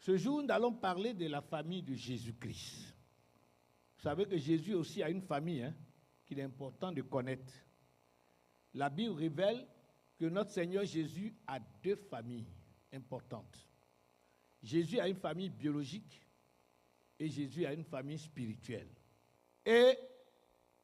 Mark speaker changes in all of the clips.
Speaker 1: Ce jour, nous allons parler de la famille de Jésus-Christ. Vous savez que Jésus aussi a une famille qu'il est important de connaître. La Bible révèle que notre Seigneur Jésus a deux familles importantes. Jésus a une famille biologique et Jésus a une famille spirituelle. Et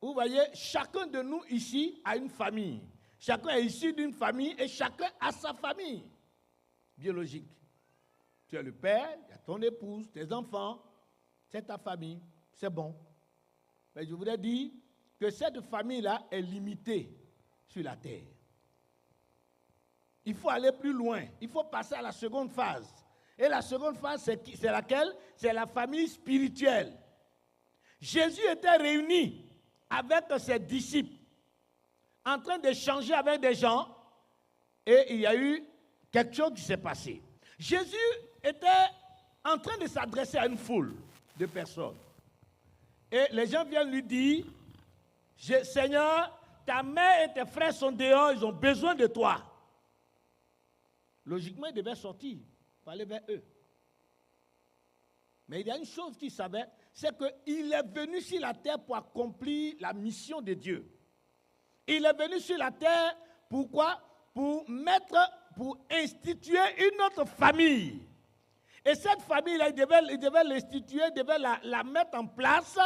Speaker 1: vous voyez, chacun de nous ici a une famille. Chacun est issu d'une famille et chacun a sa famille biologique. Tu es le père, il y a ton épouse, tes enfants, c'est ta famille, c'est bon. Mais je voudrais dire que cette famille-là est limitée sur la terre. Il faut aller plus loin, il faut passer à la seconde phase. Et la seconde phase, c'est laquelle? C'est la famille spirituelle. Jésus était réuni avec ses disciples, en train d'échanger avec des gens, et il y a eu quelque chose qui s'est passé. Jésus était en train de s'adresser à une foule de personnes. Et les gens viennent lui dire, Seigneur, ta mère et tes frères sont dehors, ils ont besoin de toi. Logiquement, il devait sortir, pour aller vers eux. Mais il y a une chose qu'il savait, c'est qu'il est venu sur la terre pour accomplir la mission de Dieu. Il est venu sur la terre, pourquoi? Pour instituer une autre famille. Et cette famille-là, il devait l'instituer, il devait la mettre en place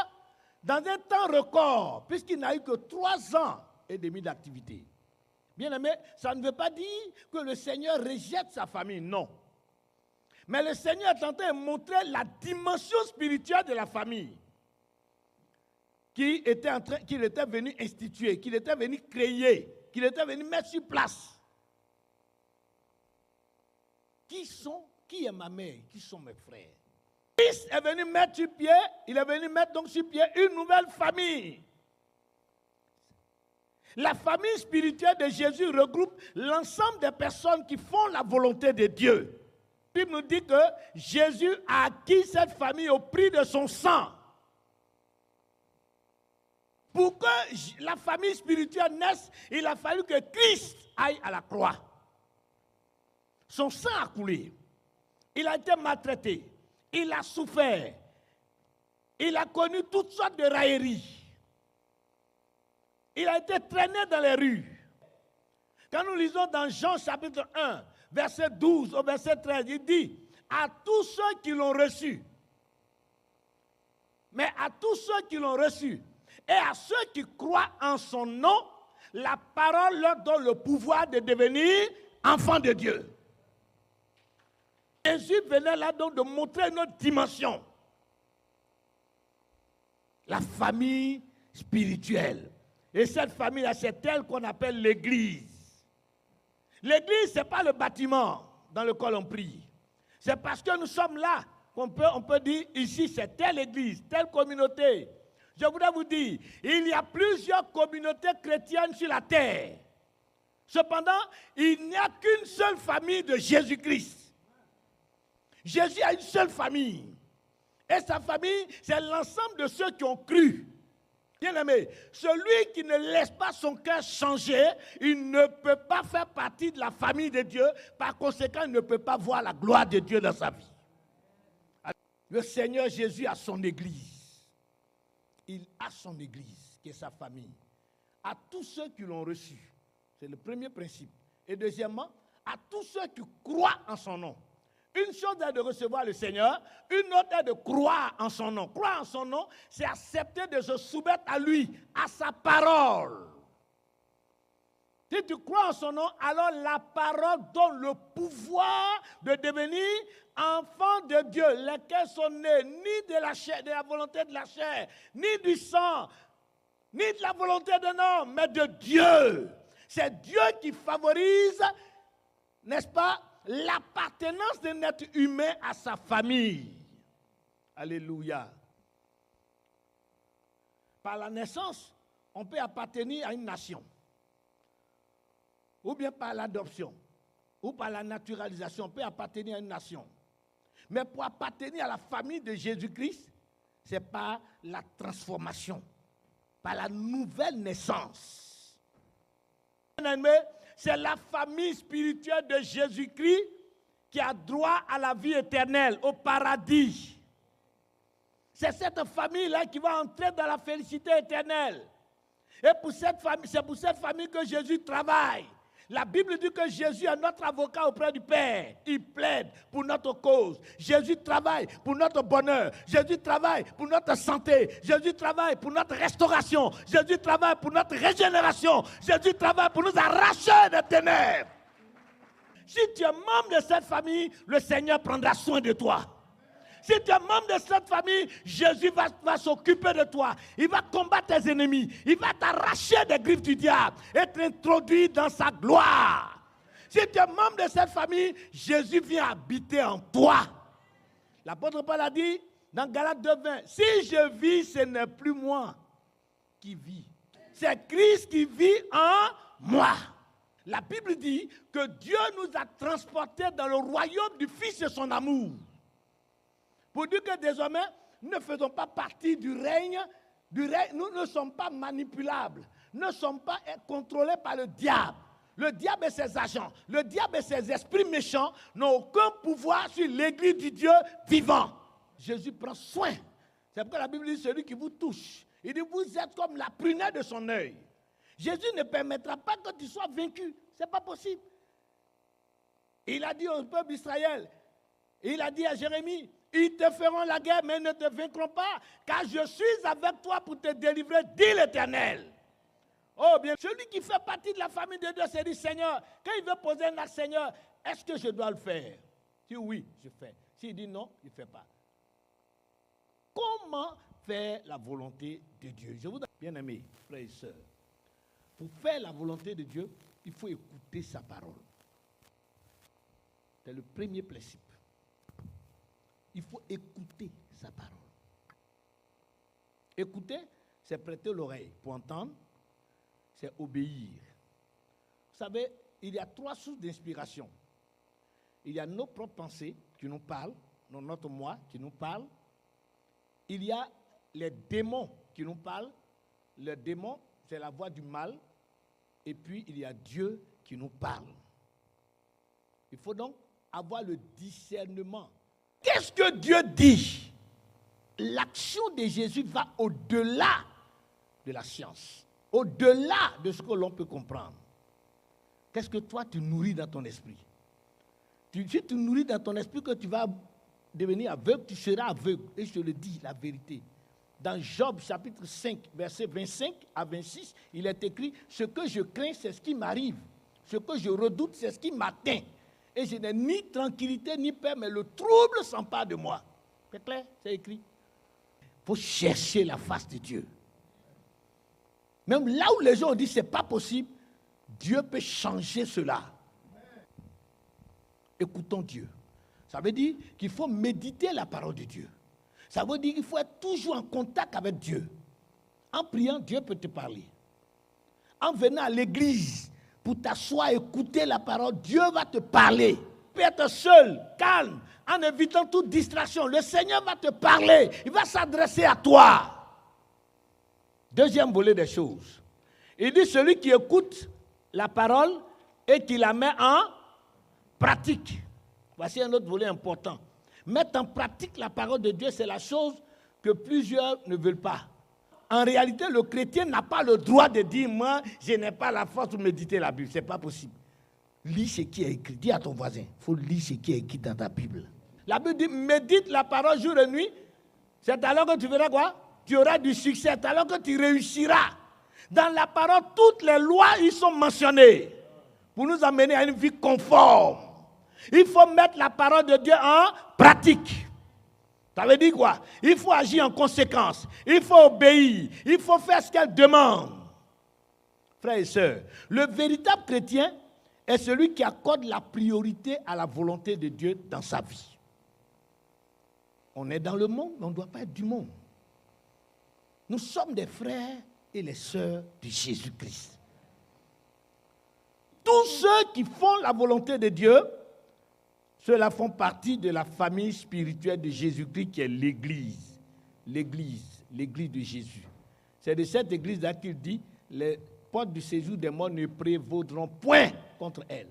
Speaker 1: dans un temps record, puisqu'il n'a eu que 3 ans et demi d'activité. Bien aimé, ça ne veut pas dire que le Seigneur rejette sa famille, non. Mais le Seigneur est en train de montrer la dimension spirituelle de la famille qu'il était venu instituer, qu'il était venu créer, qu'il était venu mettre sur place. Qui est ma mère? Qui sont mes frères? Christ est venu mettre sur pied, il est venu mettre donc sur pied une nouvelle famille. La famille spirituelle de Jésus regroupe l'ensemble des personnes qui font la volonté de Dieu. La Bible nous dit que Jésus a acquis cette famille au prix de son sang. Pour que la famille spirituelle naisse, il a fallu que Christ aille à la croix. Son sang a coulé. Il a été maltraité. Il a souffert. Il a connu toutes sortes de railleries. Il a été traîné dans les rues. Quand nous lisons dans Jean chapitre 1, verset 12 au verset 13, il dit, à tous ceux qui l'ont reçu, mais à tous ceux qui l'ont reçu, et à ceux qui croient en son nom, la parole leur donne le pouvoir de devenir enfants de Dieu. Jésus venait là donc de montrer une autre dimension. La famille spirituelle. Et cette famille-là, c'est elle qu'on appelle l'Église. L'Église, ce n'est pas le bâtiment dans lequel on prie. C'est parce que nous sommes là qu'on peut dire, ici, c'est telle Église, telle communauté. Je voudrais vous dire, il y a plusieurs communautés chrétiennes sur la terre. Cependant, il n'y a qu'une seule famille de Jésus-Christ. Jésus a une seule famille. Et sa famille, c'est l'ensemble de ceux qui ont cru. Bien-aimé, celui qui ne laisse pas son cœur changer, il ne peut pas faire partie de la famille de Dieu. Par conséquent, il ne peut pas voir la gloire de Dieu dans sa vie. Le Seigneur Jésus a son Église. Il a son Église, qui est sa famille. À tous ceux qui l'ont reçu. C'est le premier principe. Et deuxièmement, à tous ceux qui croient en son nom. Une chose est de recevoir le Seigneur, une autre est de croire en son nom. Croire en son nom, c'est accepter de se soumettre à lui, à sa parole. Si tu crois en son nom, alors la parole donne le pouvoir de devenir enfant de Dieu, lesquels sont nés ni de la chair, de la volonté de la chair, ni du sang, ni de la volonté d'un homme, mais de Dieu. C'est Dieu qui favorise, n'est-ce pas, l'appartenance d'un être humain à sa famille. Alléluia. Par la naissance, on peut appartenir à une nation. Ou bien par l'adoption. Ou par la naturalisation, on peut appartenir à une nation. Mais pour appartenir à la famille de Jésus-Christ, c'est par la transformation. Par la nouvelle naissance. C'est la famille spirituelle de Jésus-Christ qui a droit à la vie éternelle, au paradis. C'est cette famille-là qui va entrer dans la félicité éternelle. Et c'est pour cette famille que Jésus travaille. La Bible dit que Jésus est notre avocat auprès du Père. Il plaide pour notre cause. Jésus travaille pour notre bonheur. Jésus travaille pour notre santé. Jésus travaille pour notre restauration. Jésus travaille pour notre régénération. Jésus travaille pour nous arracher des ténèbres. Si tu es membre de cette famille, le Seigneur prendra soin de toi. Si tu es membre de cette famille, Jésus va s'occuper de toi. Il va combattre tes ennemis. Il va t'arracher des griffes du diable et t'introduire dans sa gloire. Si tu es membre de cette famille, Jésus vient habiter en toi. L'apôtre Paul a dit dans Galates 2:20, si je vis, ce n'est plus moi qui vis. C'est Christ qui vit en moi. La Bible dit que Dieu nous a transportés dans le royaume du Fils de son amour. Pour dire que désormais, nous ne faisons pas partie du règne. Nous ne sommes pas manipulables. Nous ne sommes pas contrôlés par le diable. Le diable et ses agents, le diable et ses esprits méchants n'ont aucun pouvoir sur l'église du Dieu vivant. Jésus prend soin. C'est pourquoi la Bible dit celui qui vous touche. Il dit vous êtes comme la prunelle de son œil. Jésus ne permettra pas que tu sois vaincu. Ce n'est pas possible. Il a dit au peuple d'Israël, il a dit à Jérémie, ils te feront la guerre, mais ne te vaincront pas, car je suis avec toi pour te délivrer, dit l'Éternel. Oh bien, celui qui fait partie de la famille de Dieu, c'est dit, Seigneur, quand il veut poser un acte, Seigneur, est-ce que je dois le faire? Si oui, je fais. S'il dit non, il ne fait pas. Comment faire la volonté de Dieu? Je voudrais, bien aimés, frères et sœurs, pour faire la volonté de Dieu, il faut écouter sa parole. C'est le premier principe. Il faut écouter sa parole. Écouter, c'est prêter l'oreille pour entendre, c'est obéir. Vous savez, il y a 3 sources d'inspiration. Il y a nos propres pensées qui nous parlent, notre moi qui nous parle. Il y a les démons qui nous parlent. Le démon, c'est la voix du mal. Et puis, il y a Dieu qui nous parle. Il faut donc avoir le discernement. Qu'est-ce que Dieu dit? L'action de Jésus va au-delà de la science, au-delà de ce que l'on peut comprendre. Qu'est-ce que toi, tu nourris dans ton esprit? Si tu nourris dans ton esprit que tu vas devenir aveugle, tu seras aveugle. Et je te le dis, la vérité. Dans Job chapitre 5, versets 25 à 26, il est écrit « Ce que je crains, c'est ce qui m'arrive. Ce que je redoute, c'est ce qui m'atteint. Et je n'ai ni tranquillité ni paix, mais le trouble s'empare de moi. » C'est clair, c'est écrit. Il faut chercher la face de Dieu. Même là où les gens ont dit ce n'est pas possible, Dieu peut changer cela. Écoutons Dieu. Ça veut dire qu'il faut méditer la parole de Dieu. Ça veut dire qu'il faut être toujours en contact avec Dieu. En priant, Dieu peut te parler. En venant à l'église, pour t'asseoir, écouter la parole, Dieu va te parler. Tu peux être seul, calme, en évitant toute distraction. Le Seigneur va te parler. Il va s'adresser à toi. Deuxième volet des choses. Il dit celui qui écoute la parole et qui la met en pratique. Voici un autre volet important. Mettre en pratique la parole de Dieu, c'est la chose que plusieurs ne veulent pas. En réalité, le chrétien n'a pas le droit de dire, moi, je n'ai pas la force de méditer la Bible. Ce n'est pas possible. Lis ce qui est écrit. Dis à ton voisin, il faut lire ce qui est écrit dans ta Bible. La Bible dit, médite la parole jour et nuit. C'est alors que tu verras quoi? Tu auras du succès. C'est alors que tu réussiras. Dans la parole, toutes les lois, ils sont mentionnées pour nous amener à une vie conforme. Il faut mettre la parole de Dieu en pratique. Ça veut dire quoi? Il faut agir en conséquence. Il faut obéir. Il faut faire ce qu'elle demande. Frères et sœurs, le véritable chrétien est celui qui accorde la priorité à la volonté de Dieu dans sa vie. On est dans le monde, mais on ne doit pas être du monde. Nous sommes des frères et les sœurs de Jésus-Christ. Tous ceux qui font la volonté de Dieu, ceux-là font partie de la famille spirituelle de Jésus-Christ qui est l'Église. L'Église de Jésus. C'est de cette Église-là qu'il dit, les portes du séjour des morts ne prévaudront point contre elle.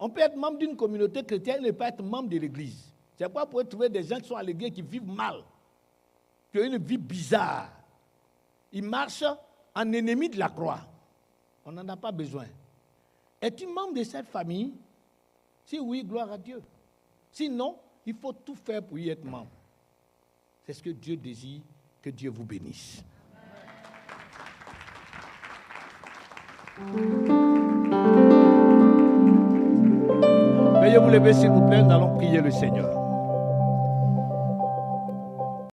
Speaker 1: On peut être membre d'une communauté chrétienne et ne pas être membre de l'église. C'est pourquoi vous pouvez trouver des gens qui sont à l'église qui vivent mal, qui ont une vie bizarre. Ils marchent en ennemi de la croix. On n'en a pas besoin. Es-tu membre de cette famille? Si oui, gloire à Dieu. Sinon, il faut tout faire pour y être membre. C'est ce que Dieu désire, que Dieu vous bénisse. Veuillez vous lever s'il vous plaît, nous allons prier le Seigneur.